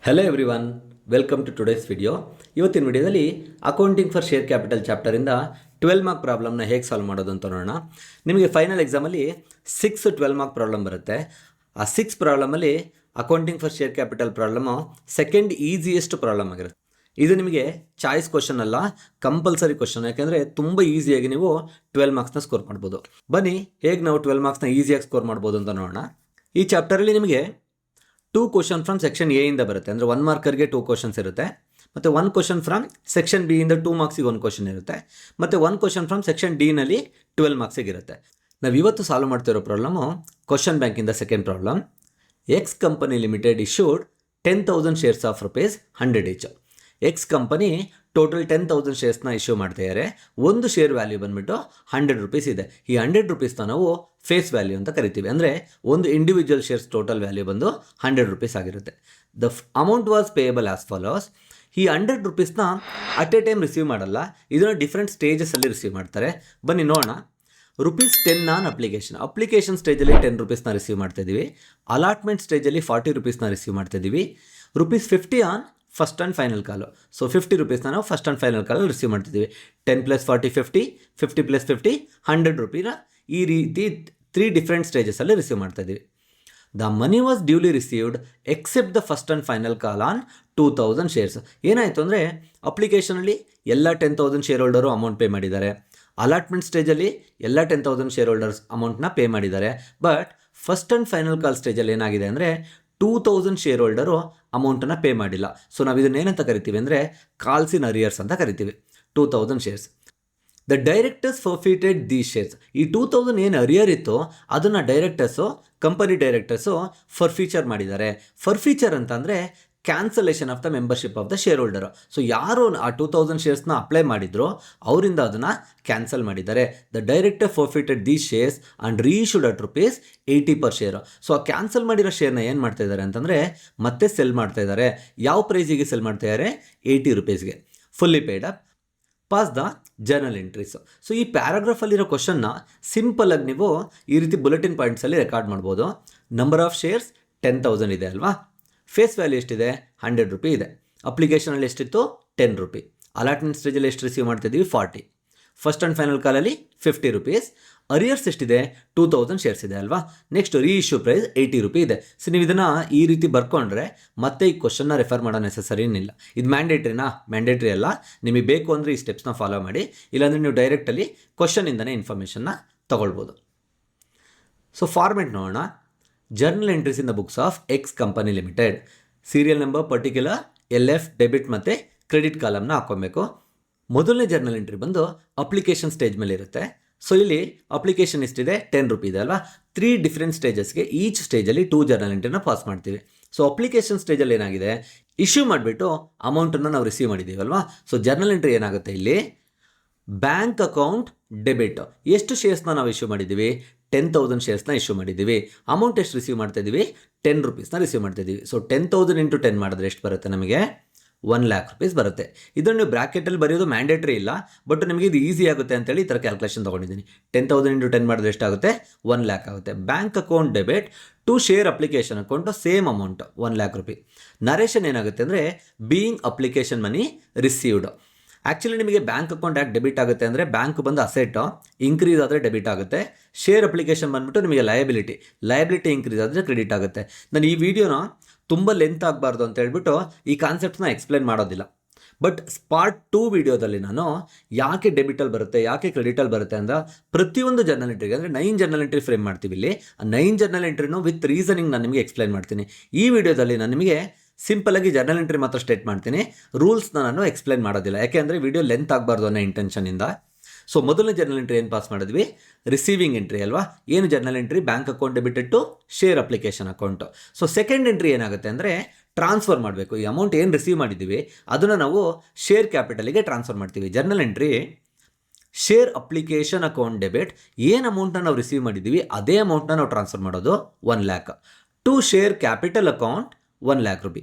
Hello everyone, welcome to today's video. ಇವತ್ತಿನ ವಿಡಿಯೋದಲ್ಲಿ accounting for share capital ಚಾಪ್ಟರಿಂದ 12 mark ಪ್ರಾಬ್ಲಮ್ನ ಹೇಗೆ ಸಾಲ್ವ್ ಮಾಡೋದು ಅಂತ ನೋಡೋಣ. ನಿಮಗೆ ಫೈನಲ್ ಎಕ್ಸಾಮಲ್ಲಿ 12 ಮಾರ್ಕ್ ಪ್ರಾಬ್ಲಮ್ ಬರುತ್ತೆ. ಆ 6 ಪ್ರಾಬ್ಲಮಲ್ಲಿ accounting for share capital problem second easiest problem ಆಗಿರುತ್ತೆ. ಇದು ನಿಮಗೆ ಚಾಯ್ಸ್ ಕ್ವಶನ್ ಅಲ್ಲ, ಕಂಪಲ್ಸರಿ ಕ್ವಶನ್. ಯಾಕೆಂದರೆ ತುಂಬ ಈಸಿಯಾಗಿ ನೀವು 12 ಮಾರ್ಕ್ಸ್ನ ಸ್ಕೋರ್ ಮಾಡ್ಬೋದು. ಬನ್ನಿ ಹೇಗೆ ನಾವು 12 ಮಾರ್ಕ್ಸ್ನ ಈಸಿಯಾಗಿ ಸ್ಕೋರ್ ಮಾಡ್ಬೋದು ಅಂತ ನೋಡೋಣ. ಈ ಚಾಪ್ಟರಲ್ಲಿ ನಿಮಗೆ 2 ಕ್ವಶನ್ ಫ್ರಮ್ ಸೆಕ್ಷನ್ ಎ ಇಂದ ಬರುತ್ತೆ. ಅಂದರೆ 1 ಮಾರ್ಕರ್ಗೆ 2 ಕ್ವಶನ್ಸ್ ಇರುತ್ತೆ. ಮತ್ತು 1 ಕ್ವಶನ್ ಫ್ರಮ್ ಸೆಕ್ಷನ್ ಬಿ ಇಂದ 2 ಮಾರ್ಕ್ಸಿಗೆ 1 ಕ್ವಶನ್ ಇರುತ್ತೆ. ಮತ್ತು 1 ಕ್ವಶನ್ ಫ್ರಮ್ ಸೆಕ್ಷನ್ ಡಿನಲ್ಲಿ 12 ಮಾರ್ಕ್ಸಿಗೆ ಇರುತ್ತೆ. ನಾವು ಇವತ್ತು ಸಾಲ್ವ್ ಮಾಡ್ತಿರೋ ಪ್ರಾಬ್ಲಮು ಕ್ವಶನ್ ಬ್ಯಾಂಕಿಂದ second problem. X company limited issued 10,000 shares of rupees 100 each. X company total 10,000 ಶೇರ್ಸ್ನ ಇಶ್ಯೂ ಮಾಡ್ತಿದ್ದಾರೆ. ಒಂದು ಶೇರ್ ವ್ಯಾಲ್ಯೂ ಬಂದುಬಿಟ್ಟು 100 ರುಪೀಸ್ ಇದೆ. ಈ 100 ರುಪೀಸ್ನ ನಾವು ಫೇಸ್ ವ್ಯಾಲ್ಯೂ ಅಂತ ಕರಿತೀವಿ. ಅಂದರೆ ಒಂದು ಇಂಡಿವಿಜುವಲ್ ಶೇರ್ಸ್ ಟೋಟಲ್ ವ್ಯಾಲ್ಯೂ ಬಂದು 100 ರುಪೀಸ್ ಆಗಿರುತ್ತೆ. The amount was payable as follows. ಈ 100 ರುಪೀಸ್ನ ಅಟ್ ಎ ಟೈಮ್ ರಿಸೀವ್ ಮಾಡಲ್ಲ, ಇದನ್ನು ಡಿಫ್ರೆಂಟ್ ಸ್ಟೇಜಸಲ್ಲಿ ರಿಸೀವ್ ಮಾಡ್ತಾರೆ. ಬನ್ನಿ ನೋಡೋಣ. ₹10 ಆನ್ ಅಪ್ಲಿಕೇಶನ್ ಸ್ಟೇಜಲ್ಲಿ 10 ರುಪೀಸ್ನ ರಿಸೀವ್ ಮಾಡ್ತಾಯಿದ್ದೀವಿ. ಅಲಾಟ್ಮೆಂಟ್ ಸ್ಟೇಜಲ್ಲಿ 40 ರುಪೀಸ್ನ ರಿಸೀವ್ ಮಾಡ್ತಾಯಿದ್ದೀವಿ. ₹50 on first and final call. So 50 ರುಪೀಸ್ನ ನಾವು ಫಸ್ಟ್ ಆ್ಯಂಡ್ ಫೈನಲ್ ಕಾಲಲ್ಲಿ ರಿಸೀವ್ ಮಾಡ್ತಿದ್ದೀವಿ. 10 + 40 50, 50 + 50 100 ರುಪೀನ ಈ ರೀತಿ 3 ಡಿಫ್ರೆಂಟ್ ಸ್ಟೇಜಸಲ್ಲಿ ರಿಸೀವ್ ಮಾಡ್ತಾಯಿದ್ದೀವಿ. The money was duly received except the first and final call on 2,000 shares. ಏನಾಯಿತು ಅಂದರೆ ಅಪ್ಲಿಕೇಶನಲ್ಲಿ ಎಲ್ಲ 10,000 ಶೇರ್ ಹೋಲ್ಡರು ಅಮೌಂಟ್ ಪೇ ಮಾಡಿದ್ದಾರೆ. ಅಲಾಟ್ಮೆಂಟ್ ಸ್ಟೇಜಲ್ಲಿ ಎಲ್ಲ 10,000 ಶೇರ್ ಹೋಲ್ಡರ್ಸ್ ಅಮೌಂಟ್ನ ಪೇ ಮಾಡಿದ್ದಾರೆ. But first and final call ಸ್ಟೇಜಲ್ಲಿ ಏನಾಗಿದೆ ಅಂದರೆ 2,000 ಶೇರ್ ಹೋಲ್ಡರು ಅಮೌಂಟನ್ನು ಪೇ ಮಾಡಿಲ್ಲ. ಸೊ ನಾವು ಇದನ್ನೇನಂತ ಕರಿತೀವಿ ಅಂದರೆ ಕಾಲ್ಸ್ ಇನ್ ಅರಿಯರ್ಸ್ ಅಂತ ಕರಿತೀವಿ. 2,000 shares. The directors forfeited these shares. ಈ 2,000 ಏನು ಅರಿಯರ್ ಇತ್ತು ಅದನ್ನು ಕಂಪನಿ ಡೈರೆಕ್ಟರ್ಸು ಫರ್ಫೀಚರ್ ಮಾಡಿದ್ದಾರೆ. ಫರ್ಫೀಚರ್ ಅಂತಂದರೆ cancellation of the membership of the share holder. So ಯಾರು ಆ 2,000 ಶೇರ್ಸ್ನ ಅಪ್ಲೈ ಮಾಡಿದ್ರು ಅವರಿಂದ ಅದನ್ನು ಕ್ಯಾನ್ಸಲ್ ಮಾಡಿದ್ದಾರೆ. The director forfeited these shares and reissued at ₹80 per share. So ಆ ಕ್ಯಾನ್ಸಲ್ ಮಾಡಿರೋ ಶೇರ್ನ ಏನು ಮಾಡ್ತಾ ಇದ್ದಾರೆ ಅಂತಂದರೆ ಮತ್ತೆ ಸೆಲ್ ಮಾಡ್ತಾ ಇದ್ದಾರೆ. ಯಾವ ಪ್ರೈಸಿಗೆ ಸೆಲ್ ಮಾಡ್ತಾ ಇದ್ದಾರೆ? ₹80. Fully paid up. Pass the journal entries. So ಈ ಪ್ಯಾರಾಗ್ರಾಫಲ್ಲಿರೋ ಕ್ವಶನ್ನ ಸಿಂಪಲಾಗಿ ನೀವು ಈ ರೀತಿ ಬುಲೆಟಿನ್ ಪಾಯಿಂಟ್ಸಲ್ಲಿ ರೆಕಾರ್ಡ್ ಮಾಡ್ಬೋದು. ನಂಬರ್ ಆಫ್ ಶೇರ್ಸ್ 10,000 ಇದೆ ಅಲ್ವಾ. ಫೇಸ್ ವ್ಯಾಲ್ಯೂ ಎಷ್ಟಿದೆ? 100 ರುಪಿ ಇದೆ. ಅಪ್ಲಿಕೇಶನಲ್ಲಿ ಎಷ್ಟಿತ್ತು? 10 ರುಪಿ. ಅಲಾಟ್ಮೆಂಟ್ ಸ್ಟೇಜಲ್ಲಿ ಎಷ್ಟು ರಿಸೀವ್ ಮಾಡ್ತಿದ್ದೀವಿ? 40. ಫಸ್ಟ್ ಆ್ಯಂಡ್ ಫೈನಲ್ ಕಾಲಲ್ಲಿ 50 ರುಪೀಸ್. ಅರಿಯರ್ಸ್ ಎಷ್ಟಿದೆ? 2,000 ಶೇರ್ಸ್ ಇದೆ ಅಲ್ವಾ. ನೆಕ್ಸ್ಟ್ ರೀಇಶ್ಯೂ ಪ್ರೈಸ್ 80 ರುಪಿ ಇದೆ. ಸೊ ನೀವು ಇದನ್ನು ಈ ರೀತಿ ಬರ್ಕೊಂಡ್ರೆ ಮತ್ತೆ ಈ ಕ್ವಶನ್ನ ರೆಫರ್ ಮಾಡೋ ನೆಸಸರಿ ಏನಿಲ್ಲ. ಇದು ಮ್ಯಾಂಡೇಟ್ರಿನಾ? ಮ್ಯಾಂಡೇಟ್ರಿ ಅಲ್ಲ. ನಿಮಗೆ ಬೇಕು ಅಂದರೆ ಈ ಸ್ಟೆಪ್ಸ್ನ ಫಾಲೋ ಮಾಡಿ, ಇಲ್ಲಾಂದರೆ ನೀವು ಡೈರೆಕ್ಟಲ್ಲಿ ಕ್ವಶನಿಂದನೇ ಇನ್ಫಾರ್ಮೇಷನ್ನ ತೊಗೊಳ್ಬೋದು. ಸೊ ಫಾರ್ಮೆಟ್ ನೋಡೋಣ. Journal entries in the books of X company limited. Serial number, particular, LF, debit ಮತ್ತು ಕ್ರೆಡಿಟ್ ಕಾಲಮ್ನ ಹಾಕ್ಕೊಬೇಕು. ಮೊದಲನೇ ಜರ್ನಲ್ ಎಂಟ್ರಿ ಬಂದು ಅಪ್ಲಿಕೇಶನ್ ಸ್ಟೇಜ್ ಮೇಲೆ ಇರುತ್ತೆ. ಸೊ ಇಲ್ಲಿ ಅಪ್ಲಿಕೇಶನ್ ಎಷ್ಟಿದೆ? 10 ರುಪಿ ಇದೆ ಅಲ್ವಾ. 3 ಡಿಫ್ರೆಂಟ್ ಸ್ಟೇಜಸ್ಗೆ ಈಚ್ ಸ್ಟೇಜಲ್ಲಿ 2 ಜರ್ನಲ್ ಎಂಟ್ರಿನ ಪಾಸ್ ಮಾಡ್ತೀವಿ. ಸೊ ಅಪ್ಲಿಕೇಶನ್ ಸ್ಟೇಜಲ್ಲಿ ಏನಾಗಿದೆ? ಇಶ್ಯೂ ಮಾಡಿಬಿಟ್ಟು ಅಮೌಂಟನ್ನು ನಾವು ರಿಸೀವ್ ಮಾಡಿದ್ದೀವಿ ಅಲ್ವಾ. ಸೊ ಜರ್ನಲ್ ಎಂಟ್ರಿ ಏನಾಗುತ್ತೆ ಇಲ್ಲಿ? Bank account debit. ಎಷ್ಟು ಶೇರ್ಸ್ನ ನಾವು ಇಶ್ಯೂ ಮಾಡಿದ್ದೀವಿ? 10,000 ಶೇರ್ಸ್ನ ಇಶ್ಯೂ ಮಾಡಿದ್ದೀವಿ. ಅಮೌಂಟ್ ಎಷ್ಟು ರಿಸೀವ್ ಮಾಡ್ತಾಯಿದ್ದೀವಿ? 10 ರುಪೀಸ್ನ ರಿಸೀವ್ ಮಾಡ್ತಾಯಿದ್ದೀವಿ. ಸೊ 10,000 × 10 ಮಾಡಿದ್ರೆ ಎಷ್ಟು ಬರುತ್ತೆ? ನಮಗೆ 1,00,000 ರುಪೀಸ್ ಬರುತ್ತೆ. ಇದನ್ನು ನೀವು ಬ್ರ್ಯಾಕೆಟಲ್ಲಿ ಬರೆಯೋದು ಮ್ಯಾಂಡೇಟ್ರಿ ಇಲ್ಲ, ಬಟ್ ನಿಮಗೆ ಇದು ಈಸಿ ಆಗುತ್ತೆ ಅಂತೇಳಿ ಈ ಥರ ಕ್ಯಾಲ್ಕುಲೇಷನ್ ತೊಗೊಂಡಿದ್ದೀನಿ. 10,000 × 10 ಮಾಡಿದ್ರೆ ಎಷ್ಟಾಗುತ್ತೆ? 1,00,000 ಆಗುತ್ತೆ. Bank account debit to share application account same amount 1,00,000 rupee. Narration ಏನಾಗುತ್ತೆ ಅಂದರೆ being application money received. Actually ನಿಮಗೆ ಬ್ಯಾಂಕ್ ಅಕೌಂಟ್ ಯಾಕೆ ಡೆಬಿಟ್ ಆಗುತ್ತೆ ಅಂದರೆ ಬ್ಯಾಂಕ್ ಬಂದು ಅಸೆಟ್ಟು, ಇನ್ಕ್ರೀಸ್ ಆದರೆ ಡೆಬಿಟ್ ಆಗುತ್ತೆ. ಶೇರ್ ಅಪ್ಲಿಕೇಶನ್ ಬಂದುಬಿಟ್ಟು ನಿಮಗೆ ಲಯಬಿಲಿಟಿ ಇನ್ಕ್ರೀಸ್ ಆದರೆ ಕ್ರೆಡಿಟ್ ಆಗುತ್ತೆ. ನಾನು ಈ ವಿಡಿಯೋನ ತುಂಬ ಲೆಂತ್ ಆಗಬಾರ್ದು ಅಂತ ಹೇಳ್ಬಿಟ್ಟು ಈ ಕಾನ್ಸೆಪ್ಟ್ಸ್ನ ಎಕ್ಸ್ಪ್ಲೇನ್ ಮಾಡೋದಿಲ್ಲ. ಬಟ್ ಪಾರ್ಟ್ 2 ವಿಡಿಯೋದಲ್ಲಿ ನಾನು ಯಾಕೆ ಡೆಬಿಟಲ್ಲಿ ಬರುತ್ತೆ, ಯಾಕೆ ಕ್ರೆಡಿಟಲ್ಲಿ ಬರುತ್ತೆ ಅಂದರೆ ಪ್ರತಿಯೊಂದು ಜರ್ನಲ್ ಎಂಟ್ರಿಗೆ, ಅಂದರೆ 9 ಜರ್ನಲ್ ಎಂಟ್ರಿ ಫ್ರೇಮ್ ಮಾಡ್ತೀವಿ ಇಲ್ಲಿ. ಆ 9 ಜರ್ನಲ್ ಎಂಟ್ರಿನೂ ವಿತ್ ರೀಸನಿಂಗ್ ನಾನು ನಿಮಗೆ ಎಕ್ಸ್ಪ್ಲೇನ್ ಮಾಡ್ತೀನಿ. ಈ ವಿಡಿಯೋದಲ್ಲಿ ನಾನು ನಿಮಗೆ ಸಿಂಪಲಾಗಿ ಜರ್ನಲ್ ಎಂಟ್ರಿ ಮಾತ್ರ ಸ್ಟೇಟ್ ಮಾಡ್ತೀನಿ, ರೂಲ್ಸ್ನ ನಾನು ಎಕ್ಸ್ಪ್ಲೇನ್ ಮಾಡೋದಿಲ್ಲ. ಯಾಕೆಂದರೆ ವಿಡಿಯೋ ಲೆಂತ್ ಆಗಬಾರ್ದು ಅನ್ನೋ ಇಂಟೆನ್ಷನಿಂದ. ಸೊ ಮೊದಲನೇ ಜರ್ನಲ್ ಎಂಟ್ರಿ ಏನು ಪಾಸ್ ಮಾಡಿದ್ವಿ? ರಿಸೀವಿಂಗ್ ಎಂಟ್ರಿ ಅಲ್ವಾ. ಏನು journal entry? Bank account debited to share application account. So second entry ಏನಾಗುತ್ತೆ ಅಂದರೆ ಟ್ರಾನ್ಸ್ಫರ್ ಮಾಡಬೇಕು. ಈ ಅಮೌಂಟ್ ಏನು ರಿಸೀವ್ ಮಾಡಿದ್ದೀವಿ ಅದನ್ನು ನಾವು ಶೇರ್ ಕ್ಯಾಪಿಟಲಿಗೆ ಟ್ರಾನ್ಸ್ಫರ್ ಮಾಡ್ತೀವಿ. Journal entry share application account debit. ಏನು ಅಮೌಂಟನ್ನ ನಾವು ರಿಸೀವ್ ಮಾಡಿದ್ದೀವಿ ಅದೇ ಅಮೌಂಟ್ನ ನಾವು ಟ್ರಾನ್ಸ್ಫರ್ ಮಾಡೋದು 1,00,000 to share capital account 1,00,000 rupee.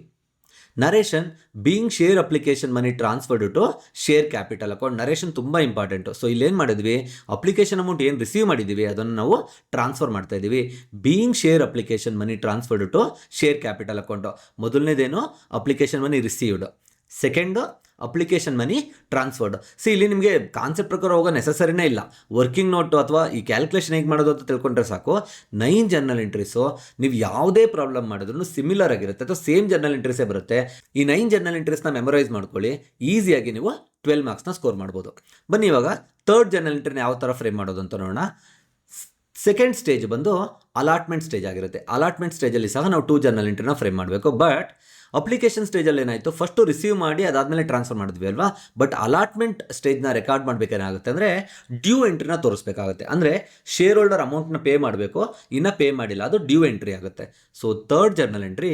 Narration being share application money transferred to share capital account. Narration ತುಂಬ ಇಂಪಾರ್ಟೆಂಟು. ಸೊ ಇಲ್ಲೇನು ಮಾಡಿದ್ವಿ, ಅಪ್ಲಿಕೇಶನ್ ಅಮೌಂಟ್ ಏನು ರಿಸೀವ್ ಮಾಡಿದ್ದೀವಿ ಅದನ್ನು ನಾವು ಟ್ರಾನ್ಸ್ಫರ್ ಮಾಡ್ತಾ ಇದ್ದೀವಿ. Being share application money transferred to share capital account. ಮೊದಲನೇದೇನು application money received, second application money transferred. ಇಲ್ಲಿ ನಿಮಗೆ ಕಾನ್ಸೆಪ್ಟ್ ಪ್ರಕಾರ ಹೋಗೋ ನೆಸಸರಿನೇ ಇಲ್ಲ. ವರ್ಕಿಂಗ್ ನೋಟು ಅಥವಾ ಈ ಕ್ಯಾಲ್ಕುಲೇಷನ್ ಹೇಗೆ ಮಾಡೋದು ಅಂತ ತಿಳ್ಕೊಂಡ್ರೆ ಸಾಕು. 9 ಜರ್ನಲ್ ಎಂಟ್ರೀಸು ನೀವು ಯಾವುದೇ ಪ್ರಾಬ್ಲಮ್ ಮಾಡಿದ್ರು ಸಿಮಿಲರ್ ಆಗಿರುತ್ತೆ ಅಥವಾ ಸೇಮ್ ಜರ್ನಲ್ ಎಂಟ್ರೀಸೇ ಬರುತ್ತೆ. ಈ 9 ಜರ್ನಲ್ ಎಂಟ್ರೀಸ್ನ ಮೆಮೊರೈಸ್ ಮಾಡ್ಕೊಳ್ಳಿ, ಈಸಿಯಾಗಿ ನೀವು 12 ಮಾರ್ಕ್ಸ್ನ ಸ್ಕೋರ್ ಮಾಡ್ಬೋದು. ಬನ್ನಿ ಇವಾಗ ಥರ್ಡ್ ಜರ್ನಲ್ ಎಂಟ್ರಿನ ಯಾವ ಥರ ಫ್ರೇಮ್ ಮಾಡೋದು ಅಂತ ನೋಡೋಣ. ಸೆಕೆಂಡ್ ಸ್ಟೇಜ್ ಬಂದು ಅಲಾಟ್ಮೆಂಟ್ ಸ್ಟೇಜ್ ಆಗಿರುತ್ತೆ. ಅಲಾಟ್ಮೆಂಟ್ ಸ್ಟೇಜಲ್ಲಿ ಸಹ ನಾವು 2 ಜರ್ನಲ್ ಎಂಟ್ರಿನ ಫ್ರೇಮ್ ಮಾಡಬೇಕು. ಬಟ್ ಅಪ್ಲಿಕೇಶನ್ ಸ್ಟೇಜಲ್ಲಿ ಏನಾಯಿತು, ಫಸ್ಟು ರಿಸೀವ್ ಮಾಡಿ ಅದಾದಮೇಲೆ ಟ್ರಾನ್ಸ್ಫರ್ ಮಾಡಿದ್ವಿ ಅಲ್ವಾ. ಬಟ್ ಅಲಾಟ್ಮೆಂಟ್ ಸ್ಟೇಜ್ನ ರೆಕಾರ್ಡ್ ಮಾಡಬೇಕೇನಾಗುತ್ತೆ ಅಂದರೆ ಡ್ಯೂ ಎಂಟ್ರಿನ ತೋರಿಸ್ಬೇಕಾಗುತ್ತೆ. ಅಂದರೆ ಶೇರ್ ಹೋಲ್ಡರ್ ಅಮೌಂಟ್ನ ಪೇ ಮಾಡಬೇಕು, ಇನ್ನೂ ಪೇ ಮಾಡಿಲ್ಲ, ಅದು ಡ್ಯೂ ಎಂಟ್ರಿ ಆಗುತ್ತೆ. So third journal entry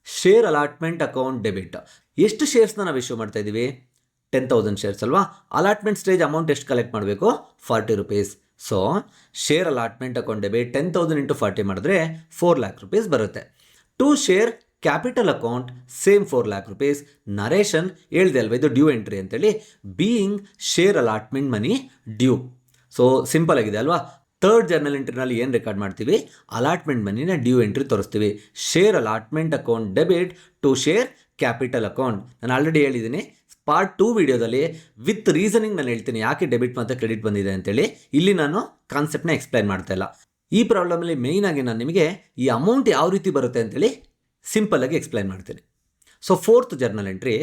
share allotment account debit. ಎಷ್ಟು ಶೇರ್ಸ್ನ ನಾವು ಇಶ್ಯೂ ಮಾಡ್ತಾ ಇದ್ದೀವಿ, 10,000 ಶೇರ್ಸ್ ಅಲ್ವಾ. ಅಲಾಟ್ಮೆಂಟ್ ಸ್ಟೇಜ್ ಅಮೌಂಟ್ ಎಷ್ಟು ಕಲೆಕ್ಟ್ ಮಾಡಬೇಕು, 40 rupees. So share allotment account debit 10,000 into 40 ಮಾಡಿದ್ರೆ 4 lakh rupees ಬರುತ್ತೆ. To share capital account same 4 lakh rupees. Narration ಹೇಳ್ದೆ ಅಲ್ವಾ ಇದು ಡ್ಯೂ ಎಂಟ್ರಿ ಅಂತೇಳಿ. Being share allotment money due. So simple ಆಗಿದೆ ಅಲ್ವಾ. ಥರ್ಡ್ ಜರ್ನಲ್ ಎಂಟ್ರಿನಲ್ಲಿ ಏನು ರೆಕಾರ್ಡ್ ಮಾಡ್ತೀವಿ, ಅಲಾಟ್ಮೆಂಟ್ ಮನಿನ ಡ್ಯೂ ಎಂಟ್ರಿ ತೋರಿಸ್ತೀವಿ. Share allotment account debit to share capital account. ನಾನು ಆಲ್ರೆಡಿ ಹೇಳಿದ್ದೀನಿ, ಪಾರ್ಟ್ 2 ವಿಡಿಯೋದಲ್ಲಿ ವಿತ್ ರೀಸನಿಂಗ್ ನಾನು ಹೇಳ್ತೀನಿ ಯಾಕೆ ಡೆಬಿಟ್ ಮತ್ತು ಕ್ರೆಡಿಟ್ ಬಂದಿದೆ ಅಂತೇಳಿ. ಇಲ್ಲಿ ನಾನು ಕಾನ್ಸೆಪ್ಟ್ನ ಎಕ್ಸ್ಪ್ಲೈನ್ ಮಾಡ್ತಾ ಇಲ್ಲ. ಈ ಪ್ರಾಬ್ಲಮಲ್ಲಿ ಮೇಯ್ನಾಗಿ ನಾನು ನಿಮಗೆ ಈ ಅಮೌಂಟ್ ಯಾವ ರೀತಿ ಬರುತ್ತೆ ಅಂತೇಳಿ ಸಿಂಪಲ್ಲಾಗಿ ಎಕ್ಸ್ಪ್ಲೈನ್ ಮಾಡ್ತೀನಿ. ಸೊ ಫೋರ್ತ್ ಜರ್ನಲ್ ಎಂಟ್ರಿ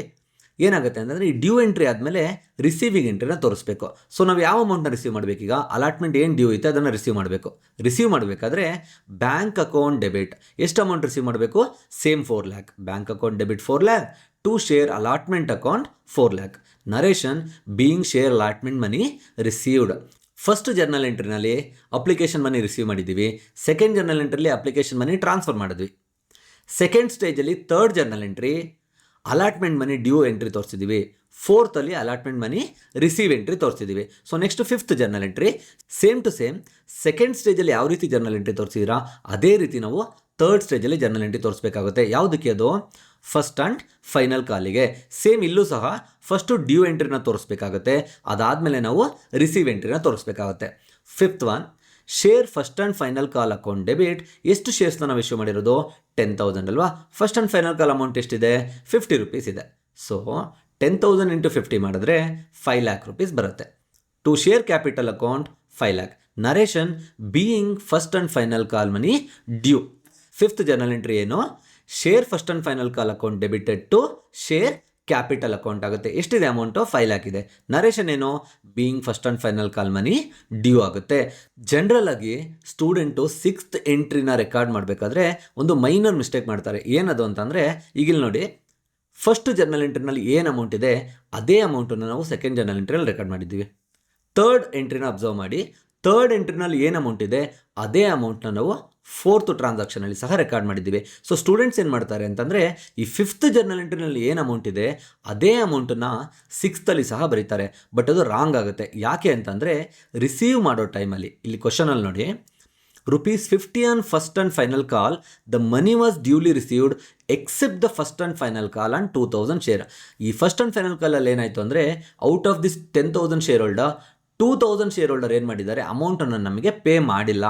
ಏನಾಗುತ್ತೆ ಅಂತಂದರೆ, ಈ ಡ್ಯೂ ಎಂಟ್ರಿ ಆದಮೇಲೆ ರಿಸೀವಿಂಗ್ ಎಂಟ್ರಿನ ತೋರಿಸ್ಬೇಕು. ಸೊ ನಾವು ಯಾವ ಅಮೌಂಟ್ನ ರಿಸೀವ್ ಮಾಡಬೇಕೀಗ, ಅಲಾಟ್ಮೆಂಟ್ ಏನು ಡ್ಯೂ ಐತೆ ಅದನ್ನು ರಿಸೀವ್ ಮಾಡಬೇಕು. ರಿಸೀವ್ ಮಾಡಬೇಕಾದ್ರೆ ಬ್ಯಾಂಕ್ ಅಕೌಂಟ್ ಡೆಬಿಟ್ ಎಷ್ಟು ಅಮೌಂಟ್ ರಿಸೀವ್ ಮಾಡಬೇಕು, same 4 lakh. Bank account debit 4 lakh to share allotment account 4 lakh. Narration being share allotment money received. First journal ಎಂಟ್ರಿನಲ್ಲಿ ಅಪ್ಲಿಕೇಶನ್ ಮನಿ ರಿಸೀವ್ ಮಾಡಿದ್ದೀವಿ. Second journal ಎಂಟ್ರಿಲಿ application money transfer ಮಾಡಿದ್ವಿ. Second ಸ್ಟೇಜಲ್ಲಿ third journal entry allotment money due entry ತೋರಿಸಿದ್ದೀವಿ. ಫೋರ್ತಲ್ಲಿ allotment money receive entry ತೋರಿಸಿದ್ದೀವಿ. So next fifth journal entry same to same. Second ಸ್ಟೇಜಲ್ಲಿ ಯಾವ ರೀತಿ ಜರ್ನಲ್ ಎಂಟ್ರಿ ತೋರಿಸಿದ್ದೀರಾ ಅದೇ ರೀತಿ ನಾವು ಥರ್ಡ್ ಸ್ಟೇಜಲ್ಲಿ ಜರ್ನಲ್ ಎಂಟ್ರಿ ತೋರಿಸ್ಬೇಕಾಗುತ್ತೆ. ಯಾವುದಕ್ಕೆ, ಅದು ಫಸ್ಟ್ ಆ್ಯಂಡ್ ಫೈನಲ್ ಕಾಲಿಗೆ. ಸೇಮ್ ಇಲ್ಲೂ ಸಹ ಫಸ್ಟು ಡ್ಯೂ ಎಂಟ್ರಿನ ತೋರಿಸ್ಬೇಕಾಗುತ್ತೆ, ಅದಾದಮೇಲೆ ನಾವು ರಿಸೀವ್ ಎಂಟ್ರಿನ ತೋರಿಸ್ಬೇಕಾಗುತ್ತೆ. Fifth one, share first and final call account debit. ಎಷ್ಟು ಶೇರ್ಸ್ನ ನಾವು ಇಶ್ಯೂ ಮಾಡಿರೋದು, 10,000 ಅಲ್ವಾ. First and final call amount ಎಷ್ಟಿದೆ, 50 rupees ಇದೆ. ಸೊ 10,000 into 50 ಮಾಡಿದ್ರೆ 5 lakh rupees ಬರುತ್ತೆ. To share capital account 5 lakh. Narration being first and final call money due. Fifth journal entry ಏನು, share first and final call account debited to share capital account ಆಗುತ್ತೆ. ಎಷ್ಟಿದೆ amount, 5 lakh ಇದೆ. Narration ಏನು, being first and final call money due ಆಗುತ್ತೆ. General ಆಗಿ student 6th ಎಂಟ್ರಿನ record ಮಾಡಬೇಕಾದ್ರೆ ಒಂದು ಮೈನರ್ ಮಿಸ್ಟೇಕ್ ಮಾಡ್ತಾರೆ. ಏನದು ಅಂತಂದರೆ, ಈಗಿಲ್ಲಿ ನೋಡಿ, ಫಸ್ಟ್ ಜರ್ನಲ್ ಎಂಟ್ರಿನಲ್ಲಿ ಏನು ಅಮೌಂಟ್ ಇದೆ ಅದೇ ಅಮೌಂಟನ್ನು ನಾವು ಸೆಕೆಂಡ್ ಜರ್ನಲ್ ಎಂಟ್ರಿನಲ್ಲಿ ರೆಕಾರ್ಡ್ ಮಾಡಿದ್ದೀವಿ. ಥರ್ಡ್ ಎಂಟ್ರಿನ ಅಬ್ಸರ್ವ್ ಮಾಡಿ, ಥರ್ಡ್ ಎಂಟ್ರಿನಲ್ಲಿ ಏನು ಅಮೌಂಟ್ ಇದೆ ಅದೇ ಅಮೌಂಟ್ನ ನಾವು ಫೋರ್ತ್ ಟ್ರಾನ್ಸಾಕ್ಷನಲ್ಲಿ ಸಹ ರೆಕಾರ್ಡ್ ಮಾಡಿದ್ದೀವಿ. ಸೊ ಸ್ಟೂಡೆಂಟ್ಸ್ ಏನು ಮಾಡ್ತಾರೆ ಅಂತಂದರೆ, ಈ ಫಿಫ್ತ್ ಜರ್ನಲ್ ಎಂಟ್ರಿನಲ್ಲಿ ಏನು ಅಮೌಂಟ್ ಇದೆ ಅದೇ ಅಮೌಂಟನ್ನು 6th ಸಹ ಬರೀತಾರೆ. ಬಟ್ ಅದು ರಾಂಗ್ ಆಗುತ್ತೆ. ಯಾಕೆ ಅಂತಂದರೆ, ರಿಸೀವ್ ಮಾಡೋ ಟೈಮಲ್ಲಿ ಇಲ್ಲಿ ಕ್ವಶನಲ್ಲಿ ನೋಡಿ, ₹50 on first and final call, the money was duly received except the first and final call on 2,000 share. ಈ ಫಸ್ಟ್ ಆ್ಯಂಡ್ ಫೈನಲ್ ಕಾಲಲ್ಲಿ ಏನಾಯಿತು ಅಂದರೆ, out of this 10,000 share holder 2,000 share holder ಏನು ಮಾಡಿದ್ದಾರೆ, ಅಮೌಂಟನ್ನು ನಮಗೆ ಪೇ ಮಾಡಿಲ್ಲ.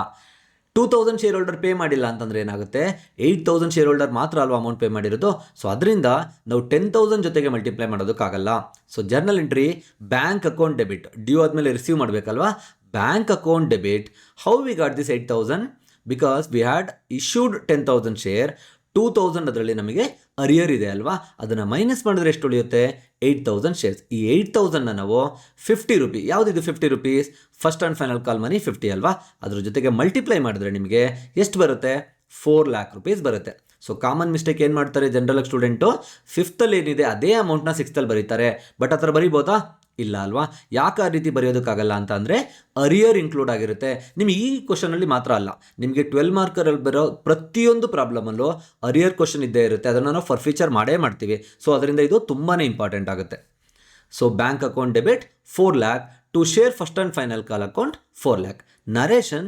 2,000 ಶೇರ್ ಹೋಲ್ಡರ್ ಪೇ ಮಾಡಿಲ್ಲ ಅಂತಂದರೆ ಏನಾಗುತ್ತೆ, 8,000 ಶೇರ್ ಹೋಲ್ಡರ್ ಮಾತ್ರ ಅಲ್ವಾ ಅಮೌಂಟ್ ಪೇ ಮಾಡಿರೋದು. ಸೊ ಅದರಿಂದ ನಾವು 10,000 ಜೊತೆಗೆ ಮಲ್ಟಿಪ್ಲೈ ಮಾಡೋದಕ್ಕಾಗಲ್ಲ. So journal entry bank account debit, due ಆದಮೇಲೆ ರಿಸೀವ್ ಮಾಡಬೇಕಲ್ವಾ. Bank account debit, how we got this 8,000, because we had issued 10,000 share. 2,000 ಅದರಲ್ಲಿ ನಮಗೆ ಅರಿಯರ್ ಇದೆ ಅಲ್ವಾ, ಅದನ್ನು ಮೈನಸ್ ಮಾಡಿದ್ರೆ ಎಷ್ಟು ಉಳಿಯುತ್ತೆ, 8,000 ಶೇರ್ಸ್. ಈ 8,000ನ ನಾವು 50 rupees, ಯಾವುದಿದು 50 rupees, first and final call money 50 ಅಲ್ವಾ, ಅದ್ರ ಜೊತೆಗೆ ಮಲ್ಟಿಪ್ಲೈ ಮಾಡಿದ್ರೆ ನಿಮಗೆ ಎಷ್ಟು ಬರುತ್ತೆ, 4 lakh rupees ಬರುತ್ತೆ. ಸೊ ಕಾಮನ್ ಮಿಸ್ಟೇಕ್ ಏನು ಮಾಡ್ತಾರೆ ಜನರಲ್ ಸ್ಟೂಡೆಂಟು, 5th ಏನಿದೆ ಅದೇ ಅಮೌಂಟ್ನ 6th ಬರೀತಾರೆ. ಬಟ್ ಆ ಥರ ಬರೀಬೋದಾ, ಇಲ್ಲ ಅಲ್ವಾ. ಯಾಕೆ ಆ ರೀತಿ ಬರೆಯೋದಕ್ಕಾಗಲ್ಲ ಅಂತ ಅಂದರೆ, ಅರಿಯರ್ ಇನ್ಕ್ಲೂಡ್ ಆಗಿರುತ್ತೆ. ನಿಮಗೆ ಈ ಕ್ವಶನಲ್ಲಿ ಮಾತ್ರ ಅಲ್ಲ, ನಿಮಗೆ 12 ಮಾರ್ಕರಲ್ಲಿ ಬರೋ ಪ್ರತಿಯೊಂದು ಪ್ರಾಬ್ಲಮಲ್ಲೂ ಅರಿಯರ್ ಕ್ವಶನ್ ಇದ್ದೇ ಇರುತ್ತೆ. ಅದನ್ನು ನಾವು ಫರ್ಫೀಚರ್ ಮಾಡೇ ಮಾಡ್ತೀವಿ. ಸೊ ಅದರಿಂದ ಇದು ತುಂಬಾ ಇಂಪಾರ್ಟೆಂಟ್ ಆಗುತ್ತೆ. So bank account debit 4 lakh to share first and final call account 4 lakh. Narration